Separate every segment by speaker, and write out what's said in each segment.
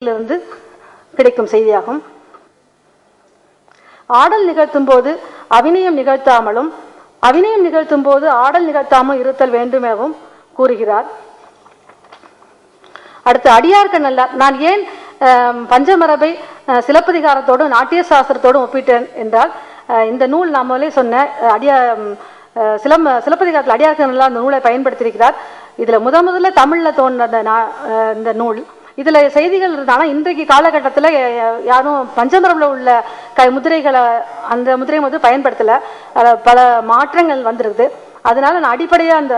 Speaker 1: இருந்து கிடைக்கும் செய்தியாகும். ஆடல் நிகழ்த்தும் போது அபிநயம் நிகழ்த்தாமலும் அபிநயம் நிகழ்த்தும் போது ஆடல் நிகழ்த்தாமல் இருத்தல் வேண்டும் எனவும் கூறுகிறார். அடுத்து அடியார்க்கு நல்லார். நான் ஏன் பஞ்சமரபை சிலப்பதிகாரத்தோடும் நாட்டிய சாஸ்திரத்தோடும் ஒப்பிட்டேன் என்றால், இந்த நூல் நான் முதலே சொன்ன சிலப்பதிகாரத்தில் அடியார்க்கு நல்லார் அந்த நூலை பயன்படுத்தியிருக்கிறார். இதில் முதல்ல தமிழில் தோன்ற இந்த நூல். இதில் செய்திகள் இருந்தாலும் இன்றைக்கு காலகட்டத்தில் யாரும் பஞ்சமரபில் உள்ள முதிரைகளை அந்த முதிரை வந்து பயன்படுத்தலை. பல மாற்றங்கள் வந்திருக்குது. அதனால நான் அடிப்படையாக அந்த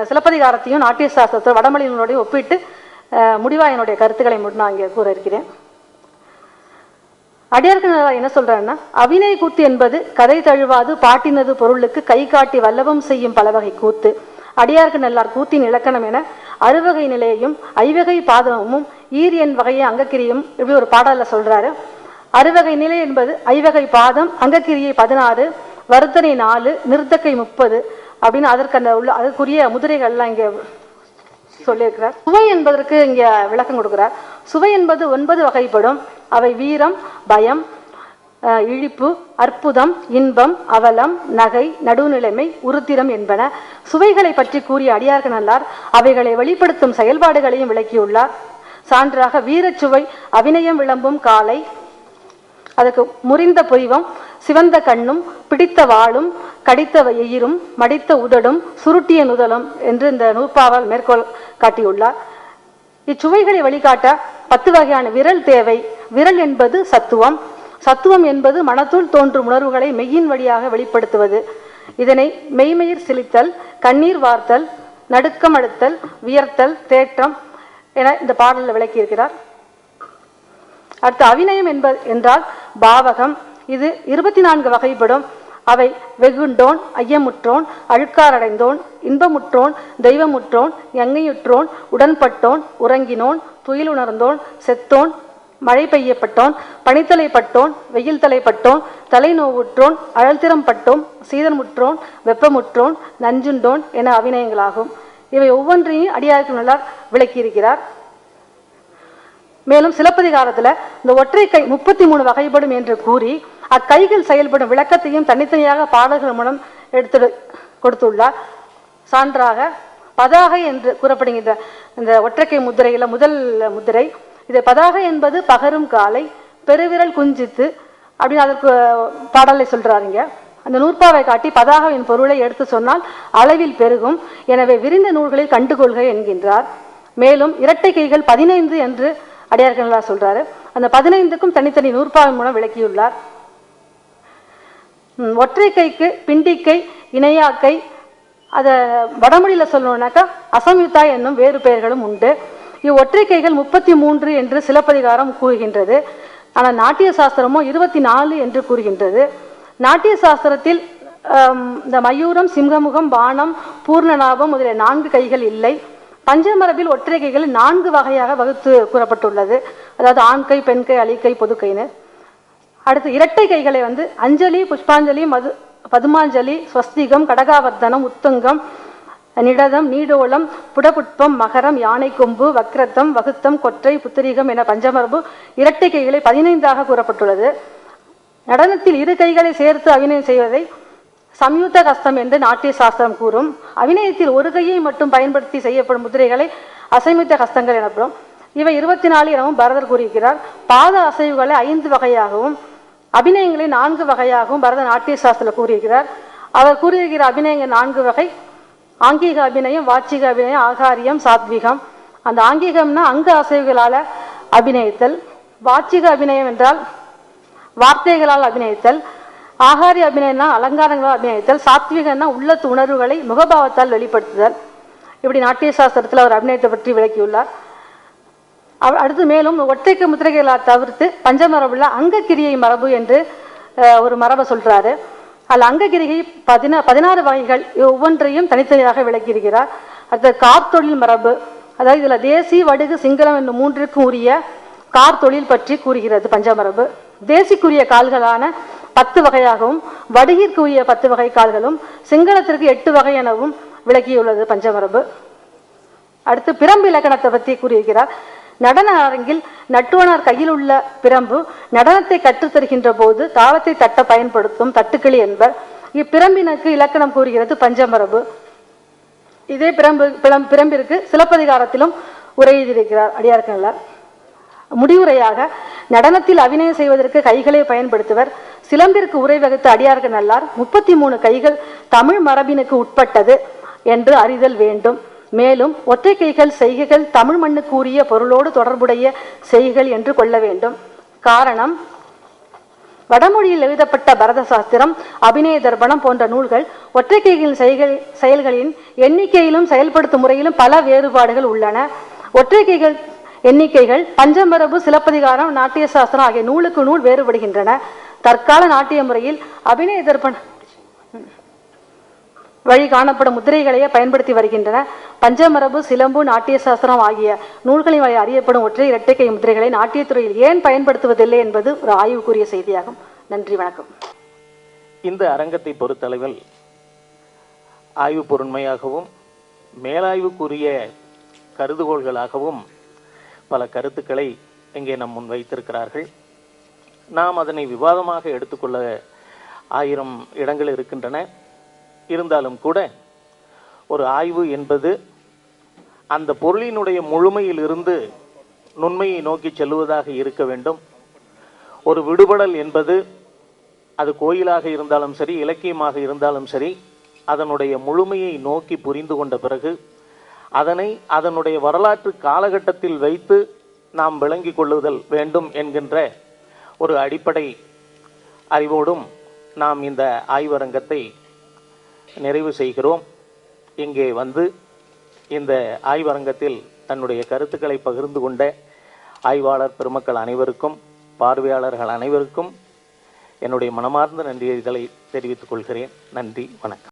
Speaker 1: சிலப்பதிகாரத்தையும் நாட்டிய சாஸ்திரத்தை வடமொழி நூலோடையும் ஒப்பிட்டு முடிவாக என்னுடைய கருத்துக்களை நான் இங்கே கூற இருக்கிறேன். அடியார்க்கு என்ன சொல்றாருன்னா, அபிநய கூத்து என்பது கதை தழுவாது பாட்டினது பொருளுக்கு கை காட்டி வல்லவம் செய்யும் பலவகை கூத்து. அடியார்க்கு நல்லார் கூத்தின் இலக்கணம் என அறுவகை நிலையையும் ஐவகை பாதமும் ஈர் என் வகையை அங்கக்கிரியும் இப்படி ஒரு பாடலில் சொல்றாரு. அறுவகை நிலை என்பது ஐவகை பாதம், அங்கக்கிரியை 16, வருத்தனை 4, நிறுத்தக்கை 30 அப்படின்னு அதற்கு அந்த உள்ள அதற்குரிய முதிரைகள்லாம் இங்கே சொல்லியிருக்கிறார். சுவை என்பதற்கு இங்கே விளக்கம் கொடுக்கிறார். சுவை என்பது 9 வகைப்படும். அவை வீரம், பயம், இழிப்பு, அற்புதம், இன்பம், அவலம், நகை, நடுநிலைமை, உருத்திரம் என்பன. சுவைகளை பற்றி கூறிய அடியார்க்கு நல்லார் அவைகளை வெளிப்படுத்தும் செயல்பாடுகளையும் விளக்கியுள்ளார். சான்றாக வீரச்சுவை அபிநயம் விளம்பும் காலை, அதற்கு முறிந்த புரிவம், சிவந்த கண்ணும், பிடித்த வாளும், கடித்த எயிரும், மடித்த உதடும், சுருட்டிய நுதலும் என்று இந்த நூற்பாவால் மேற்கோள் காட்டியுள்ளார். இச்சுவைகளை வழிகாட்ட 10 வகையான விரல் தேவை. விரல் என்பது சத்துவம். சத்துவம் என்பது மனத்துள் தோன்றும் உணர்வுகளை மெய்யின் வழியாக வெளிப்படுத்துவது. இதனை மெய்மயிர் சிலித்தல், கண்ணீர் வார்த்தல், நடுக்கம் அடுத்தல், வியர்த்தல், தேற்றம் என இந்த பாடலில் விளக்கியிருக்கிறார். அடுத்து அபிநயம் என்றால் பாவகம். இது 24 வகைப்படும். அவை வெகுண்டோன், ஐயமுற்றோன், அழுக்காரடைந்தோன், இன்பமுற்றோன், தெய்வமுற்றோன், எங்கையுற்றோன், உடன்பட்டோன், உறங்கினோன், துயிலுணர்ந்தோன், செத்தோன், மழை பெய்யப்பட்டோன், பனித்தலைப்பட்டோன், வெயில் தலைப்பட்டோன், தலை நோவுற்றோன், அழல்திறம் பட்டோன், சீதமுற்றோன், வெப்பமுற்றோன், நஞ்சுண்டோன் என அபிநயங்களாகும். இவை ஒவ்வொன்றையும் அடியார்க்கு நல்லார் விளக்கியிருக்கிறார். மேலும் சிலப்பதிகாரத்தில் இந்த ஒற்றை கை 33 வகைப்படும் என்று கூறி அக்கைகள் செயல்படும் விளக்கத்தையும் தனித்தனியாக பாடல்கள் மூலம் எடுத்து கொடுத்துள்ளார். சான்றாக பதாகை என்று கூறப்படுகின்ற இந்த ஒற்றைக்கை முதிரையில் முதல் முதிரை, இது பதாகை என்பது பகரும் காலை, பெருவிரல் குஞ்சித்து அப்படின்னு அதற்கு பாடலை சொல்றாருங்க. அந்த நூற்பாவை காட்டி பதாகையின் பொருளை எடுத்து சொன்னால் அளவில் பெருகும், எனவே விரிந்த நூல்களில் கண்டுகொள்க என்கின்றார். மேலும் இரட்டை கைகள் 15 என்று அடியார்கள் சொல்றாரு. அந்த 15க்கும் தனித்தனி நூற்பாவை மூலம் விளக்கியுள்ளார். ஒற்றை கைக்கு பிண்டிக்கை, இணையாக்கை, அதை வடமொழியில் சொல்லணும்னாக்கா அசம்யுக்தா என்னும் வேறு பெயர்களும் உண்டு. இவ்வொற்றை கைகள் 33 என்று சிலப்பதிகாரம் கூறுகின்றது. ஆனால் நாட்டிய சாஸ்திரமோ 24 என்று கூறுகின்றது. நாட்டிய சாஸ்திரத்தில் இந்த மயூரம், சிங்கமுகம், பானம், பூர்ணநாபம் முதலிய 4 கைகள் இல்லை. பஞ்சமரபில் ஒற்றை கைகள் 4 வகையாக வகுத்து கூறப்பட்டுள்ளது. அதாவது ஆண் கை, பெண் கை, அலிக்கை, பொதுக்கைன்னு. அடுத்து இரட்டை கைகளை அஞ்சலி, புஷ்பாஞ்சலி, பதுமாஞ்சலி, ஸ்வஸ்திகம், கடகாவர்த்தனம், உத்தங்கம், நிடதம், நீடோளம், புடபுட்பம், மகரம், யானை கொம்பு, வக்ரத்தம், வகுத்தம், கொற்றை, புத்திரிகம் என பஞ்சமரபு இரட்டை கைகளை 15ஆக கூறப்பட்டுள்ளது. நடனத்தில் 2 கைகளை சேர்த்து அபிநயம் செய்வதை சம்யுக்த கஸ்தம் என்று நாட்டிய சாஸ்திரம் கூறும். அபிநயத்தில் 1 கையை மட்டும் பயன்படுத்தி செய்யப்படும் முதிரைகளை அசம்யுக்த கஸ்தங்கள் எனப்படும். இவை 24 எனவும் பரதர் கூறியிருக்கிறார். பாத அசைவுகளை 5 வகையாகவும் அபிநயங்களை 4 வகையாகவும் பரத நாட்டிய சாஸ்திரம் கூறியிருக்கிறார். அவர் கூறியிருக்கிற அபிநயங்கள் 4 வகை: ஆங்கீக அபிநயம், வாச்சிக அபிநயம், ஆகாரியம், சாத்விகம். அந்த ஆங்கீகம்னா அங்க அசைவுகளால் அபிநயித்தல், வாச்சிக அபிநயம் என்றால் வார்த்தைகளால் அபிநயித்தல், ஆகாரிய அபிநயம்னா அலங்காரங்களால் அபிநயித்தல், சாத்விகன்னா உள்ளத்து உணர்வுகளை முகபாவத்தால் வெளிப்படுத்துதல். இப்படி நாட்டிய சாஸ்திரத்தில் அவர் அபிநயத்தை பற்றி விளக்கியுள்ளார். அடுத்து மேலும் ஒற்றைக்கு முத்திரைகளால் தவிர்த்து பஞ்சமரபுள்ள அங்கக்கிரியை மரபு என்று ஒரு மரபை சொல்றாரு. அதில் அங்ககிரிகை 16 வகைகள் ஒவ்வொன்றையும் தனித்தனியாக விளக்கியிருக்கிறார். அடுத்த கார்த்தொழில் மரபு, அதாவது இதில் தேசி, வடுகு, சிங்களம் என்னும் 3க்கும் உரிய கார்த்தொழில் பற்றி கூறுகிறது பஞ்சமரபு. தேசிக்குரிய கால்களான 10 வகையாகவும் வடுகிற்குரிய 10 வகை கால்களும் சிங்களத்திற்கு 8 வகை எனவும் விளக்கியுள்ளது பஞ்சமரபு. அடுத்து பிரம்பு இலக்கணத்தை பற்றி கூறியிருக்கிறார். நடன அரங்கில் நட்டுவனார் கையில் உள்ள பிரம்பு நடனத்தை கற்றுத்தருகின்ற போது தாளத்தை தட்ட பயன்படுத்தும் தட்டுக்கிளி என்பர். இப்பிரம்பினுக்கு இலக்கணம் கூறுகிறது பஞ்சமரபு. இதே பிரம்பிற்கு சிலப்பதிகாரத்திலும் உரையெழுதியிருக்கிறார் அடியார்கண்ணலார். முடிவுரையாக நடனத்தில் அபிநயம் செய்வதற்கு கைகளை பயன்படுத்துவர். சிலம்பிற்கு உரை வகுத்த அடியார்கண்ணலார் 33 கைகள் தமிழ் மரபினுக்கு உட்பட்டது என்று அறிதல் வேண்டும். மேலும் ஒற்றை கைகள் செய்கைகள் தமிழ் மண்ணுக்கு உரிய பொருளோடு தொடர்புடைய செய்கைகள் என்று கொள்ள வேண்டும். காரணம், வடமொழியில் எழுதப்பட்ட பரத சாஸ்திரம், அபிநய தர்ப்பணம் போன்ற நூல்கள் ஒற்றை கைகளின் செயல்களின் எண்ணிக்கையிலும் செயல்படுத்தும் முறையிலும் பல வேறுபாடுகள் உள்ளன. ஒற்றை கைகள் எண்ணிக்கைகள் பஞ்சமரபு, சிலப்பதிகாரம், நாட்டிய சாஸ்திரம் ஆகிய நூலுக்கு நூல் வேறுபடுகின்றன. தற்கால நாட்டிய முறையில் அபிநய தர்ப்பண வழி காணப்படும் முத்திரைகளையே பயன்படுத்தி வருகின்றன. பஞ்சமரபு, சிலம்பு, நாட்டிய சாஸ்திரம் ஆகிய நூல்களின் வழி அறியப்படும் ஒற்றை இரட்டைக்கை முத்திரைகளை நாட்டியத்துறையில் ஏன் பயன்படுத்துவதில்லை என்பது ஒரு ஆய்வுக்குரிய செய்தியாகும். நன்றி, வணக்கம்.
Speaker 2: இந்த அரங்கத்தை பொறுத்தளவில் ஆய்வு பொருண்மையாகவும் மேலாய்வுக்குரிய கருதுகோள்களாகவும் பல கருத்துக்களை இங்கே நம் முன் வைத்திருக்கிறார்கள். நாம் அதனை விவாதமாக எடுத்துக்கொள்ள 1000 இடங்கள் இருக்கின்றன. இருந்தாலும் கூட ஒரு ஆய்வு என்பது அந்த பொருளினுடைய முழுமையிலிருந்து நுண்மையை நோக்கி செல்லுவதாக இருக்க வேண்டும். ஒரு விடுபடல் என்பது அது கோயிலாக இருந்தாலும் சரி, இலக்கியமாக இருந்தாலும் சரி, அதனுடைய முழுமையை நோக்கி புரிந்து கொண்ட பிறகு அதனை அதனுடைய வரலாற்று காலகட்டத்தில் வைத்து நாம் விளங்கிக் கொள்ளுதல் வேண்டும் என்கின்ற ஒரு அடிப்படை அறிவோடும் நாம் இந்த ஆய்வரங்கத்தை நிறைவு செய்கிறோம். இங்கே வந்து இந்த ஆய்வரங்கத்தில் தன்னுடைய கருத்துக்களை பகிர்ந்து கொண்ட ஆய்வாளர் பெருமக்கள் அனைவருக்கும், பார்வையாளர்கள் அனைவருக்கும் என்னுடைய மனமார்ந்த நன்றிகளை தெரிவித்துக் கொள்கிறேன். நன்றி, வணக்கம்.